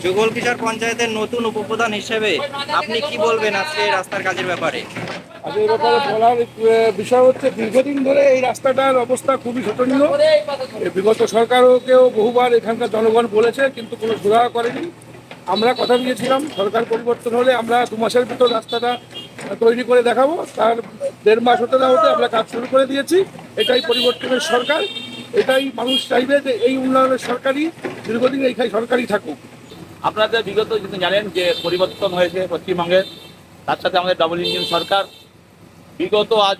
যুগলকিশোর পঞ্চায়েতের নতুন উপপ্রধান হিসেবে আপনি কি বলবেন আজকে এই রাস্তার কাজের ব্যাপারে? আচ্ছা, এই ব্যাপারে বলার বিষয় হচ্ছে, দীর্ঘদিন ধরে এই রাস্তাটার অবস্থা খুবই শোচনীয়। বিগত সরকারকেও বহুবার এখানকার জনগণ বলেছে, কিন্তু কোনো সুরাহা করেনি। আমরা কথা দিয়েছিলাম সরকার পরিবর্তন হলে আমরা 2 মাসের ভিতর রাস্তাটা তৈরি করে দেখাবো। তার 1.5 মাস হতে না হতে আমরা কাজ শুরু করে দিয়েছি। এটাই পরিবর্তনের সরকার, এটাই মানুষ চাইবে যে এই উন্নয়নের সরকারই দীর্ঘদিন এইখানে সরকারই থাকুক। আপনাদের বিগত কিন্তু জানেন যে পরিবর্তন হয়েছে পশ্চিমবঙ্গে, তার সাথে আমাদের ডাবল ইঞ্জিন সরকার। বিগত আজ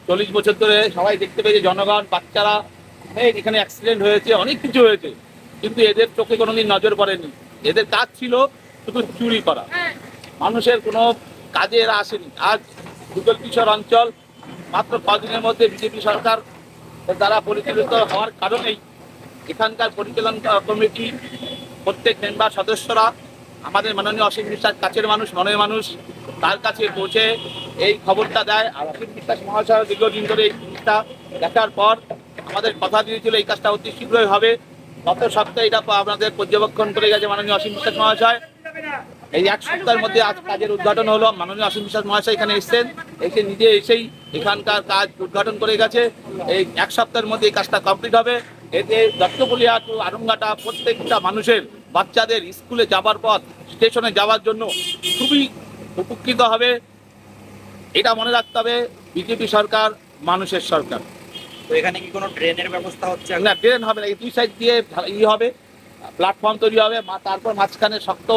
40 বছর ধরে সবাই দেখতে পেয়েছে, জনগণ, বাচ্চারা, এখানে অ্যাক্সিডেন্ট হয়েছে, অনেক কিছু হয়েছে, কিন্তু এদের চোখে কোনোদিন নজর পড়েনি। এদের কাজ ছিল শুধু চুরি করা, মানুষের কোনো কাজে এরা আসেনি। আজ যুগলকিশোর অঞ্চল মাত্র কদিনের মধ্যে বিজেপি সরকার দ্বারা পরিচালিত হওয়ার কারণেই এখানকার পরিচালনা কমিটি প্রত্যেক মেম্বার সদস্যরা আমাদের মাননীয় অসীম বিশ্বাস কাছের মানুষ, মনের মানুষ, তার কাছে পৌঁছে এই খবরটা দেয়। আর অসীম বিশ্বাস মহাশয় দীর্ঘদিন ধরে এই জিনিসটা দেখার পর আমাদের কথা দিয়েছিল এই কাজটা অতি শীঘ্রই হবে। গত সপ্তাহে এটা আপনাদের পর্যবেক্ষণ করে গেছে মাননীয় অসীম বিশ্বাস মহাশয়। এই 1 সপ্তাহের মধ্যে আজ কাজের উদ্ঘাটন হলো। মাননীয় অসীম বিশ্বাস মহাশয় এখানে এসেছেন, নিজে এসেই এখানকার কাজ উদ্ঘাটন করে গেছে। এই 1 সপ্তাহের মধ্যে এই কাজটা কমপ্লিট হবে। এতে দত্তপুলিয়া টু আরুঙ্গাটা প্রত্যেকটা মানুষের, বাচ্চাদের স্কুলে যাবার পথ, স্টেশনে যাওয়ার জন্য খুবই উপকৃত হবে। এটা মনে রাখতে হবে, বিজেপি সরকার মানুষের সরকার। তো এখানে কি কোনো ড্রেনের ব্যবস্থা হচ্ছে? না, ড্রেন হবে না, এই 2 সাইড দিয়ে হবে, প্ল্যাটফর্ম তৈরি হবে, তারপর মাঝখানে শক্ত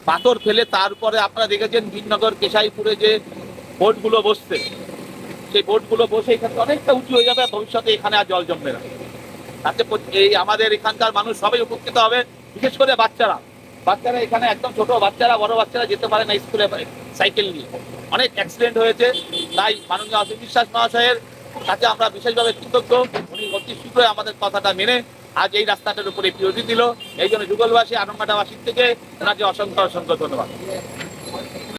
পাথর ফেলে, তারপরে আপনারা দেখেছেন বীরনগর কেশাইপুরে যে বোটগুলো বসছে, সেই বোটগুলো বসে এখানে অনেকটা উঁচু হয়ে যাবে। ভবিষ্যতে এখানে আর জল জমবে না। তাতে এই আমাদের এখানকার মানুষ সবাই উপকৃত হবে, বিশেষ করে বাচ্চারা। এখানে একদম ছোট বাচ্চারা, বড় বাচ্চারা যেতে পারে না স্কুলে সাইকেল নিয়ে, অনেক অ্যাক্সিডেন্ট হয়েছে। তাই মাননীয় অসীম বিশ্বাস মহাশয়ের কাছে আমরা বিশেষভাবে কৃতজ্ঞ। উনি অতি শীঘ্রই আমাদের কথাটা মেনে আজ এই রাস্তাটার উপরে প্রিয়রিটি দিল। এই জন্য যুগলবাসী, আনন্দবাসীর থেকে ওনাকে অসংখ্য অসংখ্য ধন্যবাদ।